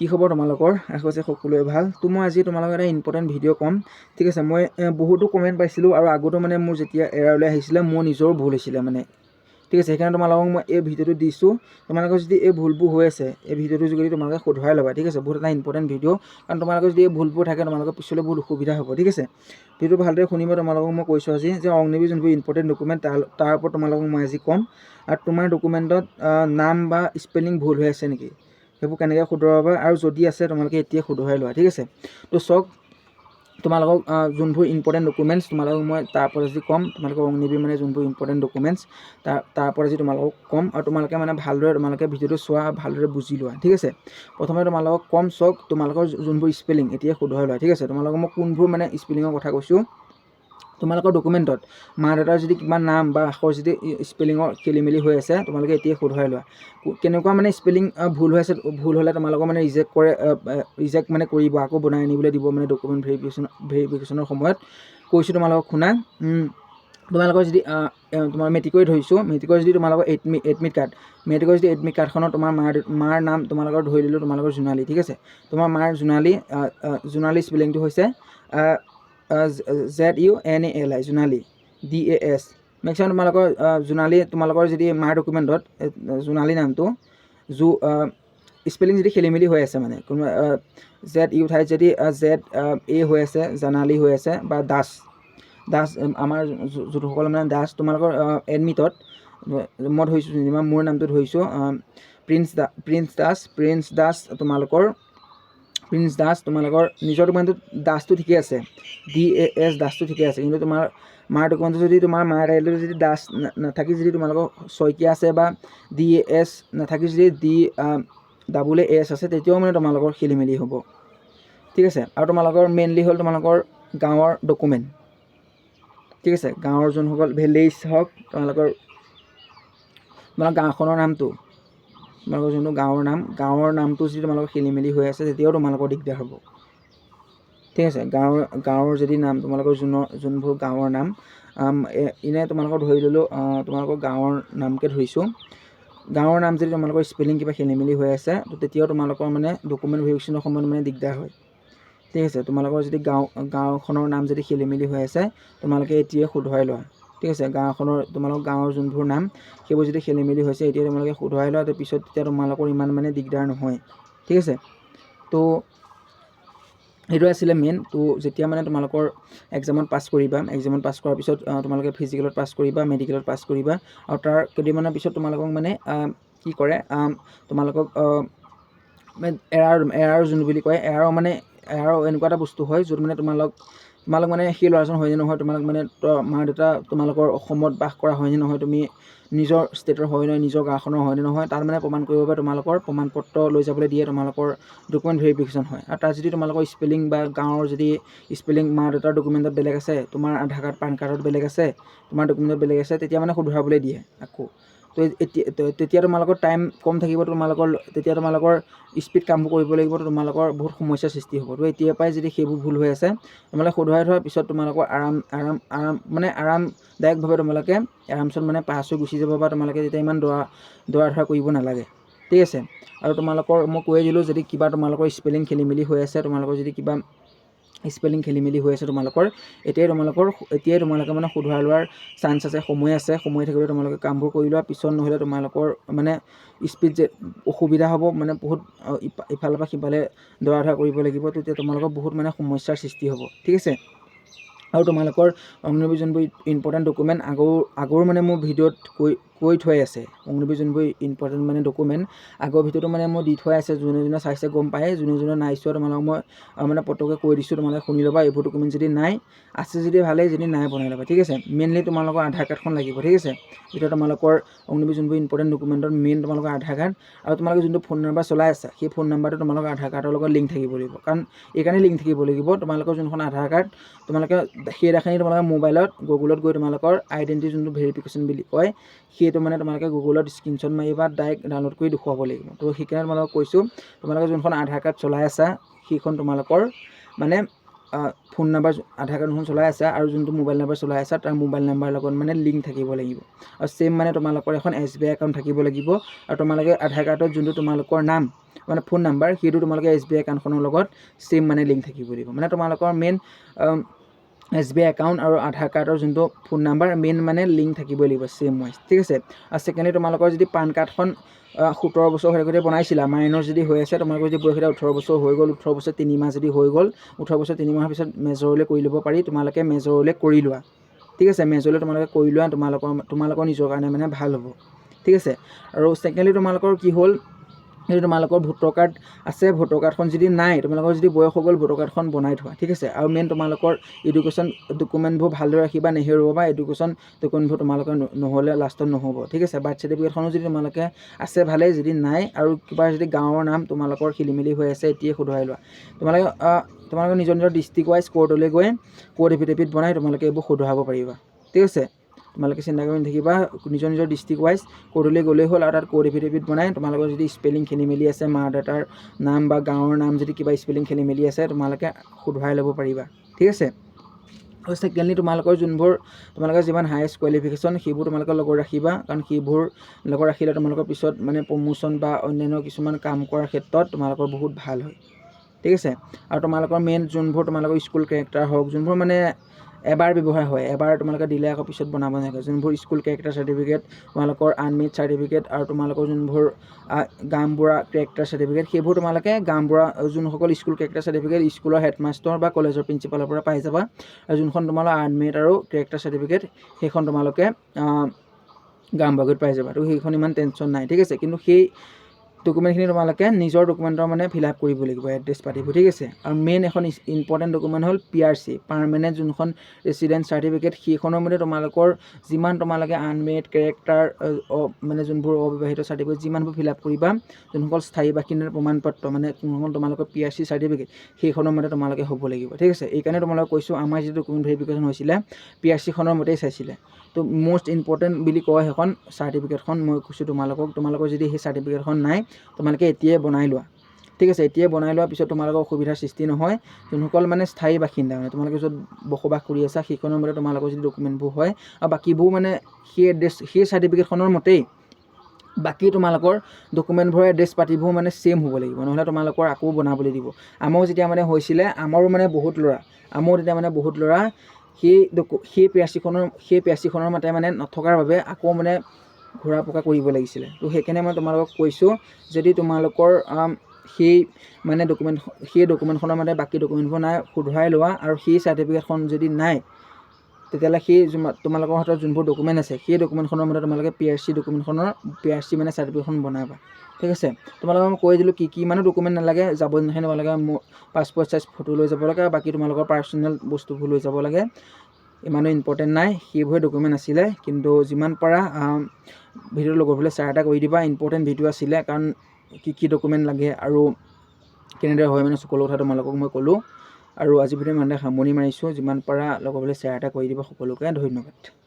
কি খবৰ তোমালোকৰ? আশা কৰিছোঁ সকলোৱে ভাল। তো মই আজি তোমালোকক এটা ইম্পৰ্টেণ্ট ভিডিঅ' ক'ম, ঠিক আছে। মই বহুতো কমেণ্ট পাইছিলোঁ আৰু আগতো মানে মোৰ যেতিয়া এৰাৰলৈ আহিছিলে মোৰ নিজৰো ভুল হৈছিলে মানে, ঠিক আছে। সেইকাৰণে তোমালোকক মই এই ভিডিঅ'টো দিছোঁ। তোমালোকৰ যদি এই ভুলবোৰ হৈ আছে, এই ভিডিঅ'টোৰ যোগেদি তোমালোকে শুধৰাই ল'বা, ঠিক আছে। বহুত এটা ইম্পৰ্টেণ্ট ভিডিঅ', কাৰণ তোমালোকৰ যদি এই ভুলবোৰ থাকে তোমালোকৰ পিছলৈ বহুত অসুবিধা হ'ব, ঠিক আছে। ভিডিঅ'টো ভালদৰে শুনিব। তোমালোকক মই কৈছোঁ আজি যে অগ্নিবীৰ যোনবোৰ ইম্পৰ্টেণ্ট ডকুমেণ্ট তাৰ ওপৰত তোমালোকক মই আজি ক'ম। আৰু তোমাৰ ডকুমেণ্টত নাম বা স্পেলিং ভুল হৈ আছে নেকি, সেইবোৰ কেনেকৈ শুধৰাবা, আৰু যদি আছে তোমালোকে এতিয়া শুধৰাই লোৱা, ঠিক আছে। তো চাওক, তোমালোকক যোনবোৰ ইম্পৰ্টেণ্ট ডকুমেণ্টছ তোমালোকক মই তাৰ ওপৰত আজি ক'ম। তোমালোকক অগ্নিবীৰ মানে যোনবোৰ ইম্পৰ্টেণ্ট ডকুমেণ্টছ তাৰ ওপৰত আজি তোমালোকক ক'ম, আৰু তোমালোকে মানে ভালদৰে তোমালোকে ভিডিঅ'টো চোৱা, ভালদৰে বুজি লোৱা, ঠিক আছে। প্ৰথমে তোমালোকক ক'ম, চাওক তোমালোকৰ যোনবোৰ স্পেলিং এতিয়া শুধৰাই লোৱা, ঠিক আছে। তোমালোকক মই কোনবোৰ মানে স্পেলিঙৰ কথা কৈছোঁ। তোমালোকৰ ডকুমেণ্টত মা দেউতাৰ যদি কিবা নাম বা আখৰ যদি স্পেলিঙৰ খেলি মেলি হৈ আছে তোমালোকে এতিয়া শুধৰাই লোৱা। কেনেকুৱা মানে স্পেলিং ভুল হৈ আছে, ভুল হ'লে তোমালোকৰ মানে ৰিজেক্ট মানে কৰিব, আকৌ বনাই আনিবলৈ দিব মানে ডকুমেণ্ট ভেৰিফিকেশ্যনৰ সময়ত। কৈছোঁ তোমালোকক শুনা। তোমালোকৰ যদি তোমাৰ মেট্ৰিকৰ ধৰিছোঁ, মেট্ৰিকৰ যদি তোমালোকৰ এডমিট কাৰ্ড, মেট্ৰিকৰ যদি এডমিট কাৰ্ডখনত তোমাৰ মাৰ নাম তোমালোকৰ ধৰি দিলোঁ, তোমালোকৰ জোনালী, ঠিক আছে। তোমাৰ মাৰ জোনালী স্পেলিংটো হৈছে ZUNALI, জোনালী, DAS। মেক্সিমাম তোমালোকৰ জোনালী, তোমালোকৰ যদি মাৰ ডকুমেণ্টত জোনালী নামটো স্পেলিং যদি খেলি মেলি হৈ আছে, মানে কোনোবা ZU ঠাইত যদি ZA হৈ আছে, জানালী হৈ আছে, বা দাস আমাৰ যোনসকল মানে দাস, তোমালোকৰ এডমিটত মই ধৰিছোঁ যেনিবা মোৰ নামটো ধৰিছোঁ প্ৰিন্স দাস, তোমালোকৰ প্ৰিন্স দাস, তোমালোকৰ নিজৰ ডকুমেণ্টত দাসটো ঠিকে আছে, DAS দাসটো ঠিকে আছে। কিন্তু তোমাৰ মাৰ ডকুমেণ্টত যদি তোমাৰ মাৰ টাইটেলটো যদি দাস নাথাকি যদি তোমালোকৰ শইকীয়া আছে, বা DAS নাথাকি যদি DAAS আছে, তেতিয়াও মানে তোমালোকৰ খেলি মেলি হ'ব, ঠিক আছে। আৰু তোমালোকৰ মেইনলি হ'ল তোমালোকৰ গাঁৱৰ ডকুমেণ্ট, ঠিক আছে। গাঁৱৰ যোনসকল ভিলেজ হওক, তোমালোকৰ গাঁওখনৰ নামটো, তোমালোকৰ যোনটো গাঁৱৰ নামটো যদি তোমালোকৰ খেলি মেলি হৈ আছে তেতিয়াও তোমালোকৰ দিগদাৰ হ'ব, ঠিক আছে। গাঁৱৰ যদি নাম তোমালোকৰ যোনবোৰ গাঁৱৰ নাম এনে তোমালোকৰ ধৰি ল'লোঁ, তোমালোকৰ গাঁৱৰ নামকে ধৰিছোঁ। গাঁৱৰ নাম যদি তোমালোকৰ স্পেলিং কিবা খেলি মেলি হৈ আছে, তো তেতিয়াও তোমালোকৰ মানে ডকুমেণ্ট ভেৰিফিকেশ্যনৰ সময়ত মানে দিগদাৰ হয়, ঠিক আছে। তোমালোকৰ যদি গাঁওখনৰ নাম যদি খেলি মেলি হৈ আছে তোমালোকে এতিয়াই শুধৰাই লোৱা, ঠিক আছে। তোমালোকৰ গাঁৱৰ যোনবোৰ নাম সেইবোৰ যদি খেলি মেলি হৈছে এতিয়া তোমালোকে শুধৰাই লোৱা, তাৰপিছত তেতিয়া তোমালোকৰ ইমান মানে দিগদাৰ নহয়, ঠিক আছে। তো সেইটো আছিলে মেইন। তো যেতিয়া মানে তোমালোকৰ এক্সামত পাছ কৰিবা, এক্সামত পাছ কৰাৰ পিছত তোমালোকে ফিজিকেলত পাছ কৰিবা, মেডিকেলত পাছ কৰিবা, আৰু তাৰ কেইদিনমানৰ পিছত তোমালোকক মানে কি কৰে, তোমালোকক এৰাৰ যোন বুলি কয়, এৰাৰ এনেকুৱা এটা বস্তু হয় য'ত মানে তোমালোক মানে সেই ল'ৰাজন হয় নে নহয়, তোমালোক মানে মা দেউতা তোমালোকৰ অসমত বাস কৰা হয় নে নহয়, তুমি নিজৰ ষ্টেটৰ হয় নে, নিজৰ গাঁওখনৰ হয় নে নহয়, তাত মানে প্ৰমাণ কৰিব বাবে তোমালোকৰ প্ৰমাণপত্ৰ লৈ যাবলৈ দিয়ে, তোমালোকৰ ডকুমেণ্ট ভেৰিফিকেশ্যন হয়। আৰু তাত যদি তোমালোকৰ স্পেলিং বা গাঁৱৰ যদি স্পেলিং মা দেউতাৰ ডকুমেণ্টত বেলেগ আছে, তোমাৰ আধাৰ কাৰ্ড পান কাৰ্ডত বেলেগ আছে, তোমাৰ ডকুমেণ্টত বেলেগ আছে, তেতিয়া মানে শুধৰাবলৈ দিয়ে আকৌ। তো তেতিয়া তোমালোকৰ টাইম কম থাকিব, তেতিয়া তোমালোকৰ স্পীড কামবোৰ কৰিব লাগিব, তোমালোকৰ বহুত সমস্যাৰ সৃষ্টি হ'ব। তো এতিয়াৰ পৰাই যদি সেইবোৰ ভুল হৈ আছে তোমালোকে শুধৰাই থোৱাৰ পিছত তোমালোকৰ আৰামদায়কভাৱে তোমালোকে আৰামচত মানে পাছ হৈ গুচি যাব, বা তোমালোকে তেতিয়া ইমান দৌৰা ধৰা কৰিব নালাগে, ঠিক আছে। আৰু তোমালোকৰ মই কৈ দিলোঁ, যদি কিবা তোমালোকৰ স্পেলিং খেলি মেলি হৈ আছে, তোমালোকৰ যদি কিবা স্পেলিং খেলি মেলি হৈ আছে তোমালোকে মানে শুধৰাই লোৱাৰ চান্স আছে, সময় থাকিলে তোমালোকে কামবোৰ কৰি লোৱা। পিছত নহ'লে তোমালোকৰ মানে স্পীড যে অসুবিধা হ'ব, মানে বহুত ইফালৰ পৰা সিফালে দৌৰা ধৰা কৰিব লাগিব, তেতিয়া তোমালোকৰ বহুত মানে সমস্যাৰ সৃষ্টি হ'ব, ঠিক আছে। আৰু তোমালোকৰ অগ্নিবীৰ যোনবোৰ ইম্পৰ্টেণ্ট ডকুমেণ্ট আগৰ মানে মোৰ ভিডিঅ'ত কৈ থৈ আছে, অগ্নিবীৰ যোনবোৰ ইম্পৰ্টেণ্ট মানে ডকুমেণ্ট আগৰ ভিডিঅ'টো মানে মই দি থৈ আছে, যোনে চাইছে গম পায়, যোনে নাই চোৱা তোমালোকক মই মানে পটককৈ কৈ দিছোঁ, তোমালোকে শুনি ল'বা। এইবোৰ ডকুমেণ্ট যদি নাই আছে যদি ভালেই, যদি নাই বনাই ল'বা, ঠিক আছে। মেইনলি তোমালোকৰ আধাৰ কাৰ্ডখন লাগিব, ঠিক আছে। এতিয়া তোমালোকৰ অগ্নিবীৰ যোনবোৰ ইম্পৰ্টেণ্ট ডকুমেণ্টৰ মেইন তোমালোকৰ আধাৰ কাৰ্ড, আৰু তোমালোকে যোনটো ফোন নাম্বাৰ চলাই আছা সেই ফোন নাম্বাৰটো তোমালোকৰ আধাৰ কাৰ্ডৰ লগত লিংক থাকিব লাগিব। কাৰণ এইকাৰণে লিংক থাকিব লাগিব, তোমালোকৰ যোনখন আধাৰ কাৰ্ড তোমালোকে সেই ডাখিনি তোমালোকে মোবাইলত গুগলত গৈ তোমালোকৰ আইডেণ্টিটি যোনটো ভেৰিফিকেশ্যন বুলি কয় সেইটো মানে তোমালোকে গুগলত স্ক্ৰীনশ্বট মাৰি বা ডাইৰেক্ট ডাউনলোড কৰি দেখুৱাব লাগিব। তো সেইকাৰণে তোমালোকক কৈছোঁ, তোমালোকে যোনখন আধাৰ কাৰ্ড চলাই আছা সেইখন তোমালোকৰ মানে ফোন নাম্বাৰ আধাৰ কাৰ্ডখন চলাই আছা আৰু যোনটো মোবাইল নাম্বাৰ চলাই আছা তাৰ মোবাইল নাম্বাৰৰ লগত মানে লিংক থাকিব লাগিব আৰু ছেম মানে তোমালোকৰ এখন SBI একাউণ্ট থাকিব লাগিব আৰু তোমালোকে আধাৰ কাৰ্ডত যোনটো তোমালোকৰ নাম মানে ফোন নাম্বাৰ সেইটো তোমালোকে SBI একাউণ্টখনৰ লগত ছেম মানে লিংক থাকিব লাগিব মানে তোমালোকৰ মেইন SBI একাউণ্ট আৰু আধাৰ কাৰ্ডৰ যোনটো ফোন নাম্বাৰ মেইন মানে লিংক থাকিবই লাগিব ছেম ৱাইজ ঠিক আছে আৰু ছেকেণ্ডলি তোমালোকৰ যদি পান কাৰ্ডখন 17 বছৰ হৈ থাকোঁতে বনাইছিলা মাইনৰ যদি হৈ আছে তোমালোকৰ যদি বয়স 18 বছৰ হৈ গ'ল 18 বছৰ 3 মাহ যদি হৈ গ'ল 18 বছৰ 3 মাহৰ পিছত মেজৰলৈ কৰি ল'ব পাৰি তোমালোকে মেজৰলৈ কৰি লোৱা ঠিক আছে মেজৰলৈ তোমালোকে কৰি লোৱা তোমালোকৰ নিজৰ কাৰণে মানে ভাল হ'ব ঠিক আছে আৰু ছেকেণ্ডলি তোমালোকৰ কি হ'ল যদি তোমালোকৰ ভোটাৰ কাৰ্ড আছে ভোটাৰ কাৰ্ডখন যদি নাই তোমালোকৰ যদি বয়স হৈ গ'ল ভোটাৰ কাৰ্ডখন বনাই থোৱা ঠিক আছে আৰু মেইন তোমালোকৰ এডুকেশ্যন ডকুমেণ্টবোৰ ভালদৰে ৰাখিবা নেহেৰুৱা বা এডুকেশ্যন ডকুমেণ্টবোৰ তোমালোকৰ নহ'লে লাষ্টত নহ'ব ঠিক আছে বাৰ্থ চাৰ্টিফিকেটখনো যদি তোমালোকে আছে ভালেই যদি নাই আৰু কিবা যদি গাঁৱৰ নাম তোমালোকৰ খেলিমেলি হৈ আছে এতিয়াই শুধৰাই লোৱা তোমালোকে নিজৰ ডিষ্ট্ৰিক্ট ৱাইজ কোৰ্টলৈ গৈ কোৰ্ট এফিডেভিট বনাই তোমালোকে এইবোৰ শুধৰাব পাৰিবা ঠিক আছে তোমালোকে চিন্তা কৰি নাথাকিবা নিজৰ ডিষ্ট্ৰিক্ট ৱাইজ কোৰ্টলৈ গ'লেই হ'ল আৰু তাত কোৰ্ট এফিডেভিট বনাই তোমালোকৰ যদি স্পেলিং খেলিমেলি আছে মা দেউতাৰ নাম বা গাঁৱৰ নাম যদি কিবা স্পেলিং খেলিমেলি আছে তোমালোকে শুধৰাই ল'ব পাৰিবা ঠিক আছে আৰু ছেকেণ্ডলি তোমালোকৰ যিমান হায়েষ্ট কোৱালিফিকেশ্যন সেইবোৰ তোমালোকে লগত ৰাখিবা কাৰণ সেইবোৰ লগত ৰাখিলে তোমালোকৰ পিছত মানে প্ৰমোশ্যন বা অন্যান্য কিছুমান কাম কৰাৰ ক্ষেত্ৰত তোমালোকৰ বহুত ভাল হয় ঠিক আছে আৰু তোমালোকৰ মেইন যোনবোৰ তোমালোকৰ স্কুল কেৰেক্টাৰ হওক যোনবোৰ মানে এবাৰ ব্যৱহাৰ হয় এবাৰ তোমালোকে দিলে আকৌ পিছত বনাব নালাগে যোনবোৰ স্কুল কেৰেক্টাৰ চাৰ্টিফিকেট তোমালোকৰ আনমেৰিড চাৰ্টিফিকেট আৰু তোমালোকৰ যোনবোৰ গাঁওবুঢ়া কেৰেক্টাৰ চাৰ্টিফিকেট সেইবোৰ তোমালোকে গাঁওবুঢ়া যোনসকল স্কুল কেৰেক্টাৰ চাৰ্টিফিকেট স্কুলৰ হেডমাষ্টাৰ বা কলেজৰ প্ৰিন্সিপালৰ পৰা পাই যাবা আৰু যোনখন তোমালোকৰ আনমেৰিড আৰু কেৰেক্টাৰ চাৰ্টিফিকেট সেইখন তোমালোকে গাঁওবুঢ়াত পাই যাবা তো সেইখন ইমান টেনশ্যন নাই ঠিক আছে কিন্তু সেই ডকুমেণ্টখিনি তোমালোকে নিজৰ ডকুমেণ্টৰ মানে ফিল আপ কৰিব লাগিব এড্ৰেছ পাতিব ঠিক আছে আৰু মেইন এখন ইম্পৰ্টেণ্ট ডকুমেণ্ট হ'ল PRC পাৰ্মানেণ্ট যোনখন ৰেচিডেণ্ট চাৰ্টিফিকেট সেইখনৰ মানে তোমালোকৰ যিমান তোমালোকে আনমেৰিড কেৰেক্টাৰ মানে যোনবোৰ অবিবাহিত চাৰ্টিফিকেট যিমানবোৰ ফিল আপ কৰিবা যোনসকল স্থায়ী বাসিন্দাৰ প্ৰমাণপত্ৰ মানে যোনখন তোমালোকৰ PRC চাৰ্টিফিকেট সেইখনৰ মতে তোমালোকে হ'ব লাগিব ঠিক আছে এইকাৰণে তোমালোকক কৈছোঁ আমাৰ যিটো ডকুমেণ্ট ভেৰিফিকেশ্যন হৈছিলে PRCখনৰ মতেই চাইছিলে তো মোষ্ট ইম্পৰ্টেণ্ট বুলি কয় সেইখন চাৰ্টিফিকেটখন মই কৈছোঁ তোমালোকৰ যদি সেই চাৰ্টিফিকেটখন নাই তোমালোকে এতিয়াই বনাই লোৱা ঠিক আছে এতিয়াই বনাই লোৱাৰ পিছত তোমালোকৰ অসুবিধাৰ সৃষ্টি নহয় যোনসকল মানে স্থায়ী বাসিন্দা মানে তোমালোকে য'ত বসবাস কৰি আছা সেইখনৰ মতে তোমালোকৰ যদি ডকুমেণ্টবোৰ হয় আৰু বাকীবোৰ মানে সেই চাৰ্টিফিকেটখনৰ মতেই বাকী তোমালোকৰ ডকুমেণ্টবোৰৰ এড্ৰেছ পাতিবোৰ মানে ছেম হ'ব লাগিব নহ'লে তোমালোকৰ আকৌ বনাবলৈ দিব আমাৰো যেতিয়া মানে হৈছিলে আমাৰো তেতিয়া মানে বহুত ল'ৰা সেই PRCখনৰ মতে মানে নথকাৰ বাবে আকৌ মানে ঘূৰা পকা কৰিব লাগিছিলে তো সেইকাৰণে মই তোমালোকক কৈছোঁ যদি তোমালোকৰ সেই ডকুমেণ্টখনৰ মতে বাকী ডকুমেণ্টবোৰ নাই শুধৰাই লোৱা আৰু সেই চাৰ্টিফিকেটখন যদি নাই তেতিয়াহ'লে সেই তোমালোকৰ হাতত যোনবোৰ ডকুমেণ্ট আছে সেই ডকুমেণ্টখনৰ মতে তোমালোকে PRC মানে চাৰ্টিফিকেটখন বনাবা ঠিক আছে তোমালোকক মই কৈ দিলোঁ কি মানে ডকুমেণ্ট নালাগে যাব নহয় তোমালোকে পাছপৰ্ট চাইজ ফটো লৈ যাব লাগে আৰু বাকী তোমালোকৰ পাৰ্চনেল বস্তুবোৰ লৈ যাব লাগে ইমানো ইম্পৰ্টেণ্ট নাই সেইবোৰে ডকুমেণ্ট আছিলে কিন্তু যিমান পাৰা ভিডিঅ'ৰ লগৰবোৰলৈ শ্বেয়াৰ এটা কৰি দিবা ইম্পৰ্টেণ্ট ভিডিঅ' আছিলে কাৰণ কি ডকুমেণ্ট লাগে আৰু কেনেদৰে হয় মানে সকলো কথা তোমালোকক মই ক'লোঁ আৰু আজি ভিডিঅ' ইমানতে সামৰণি মাৰিছোঁ যিমান পাৰা লগৰবোৰলৈ শ্বেয়াৰ এটা কৰি দিবা সকলোকে ধন্যবাদ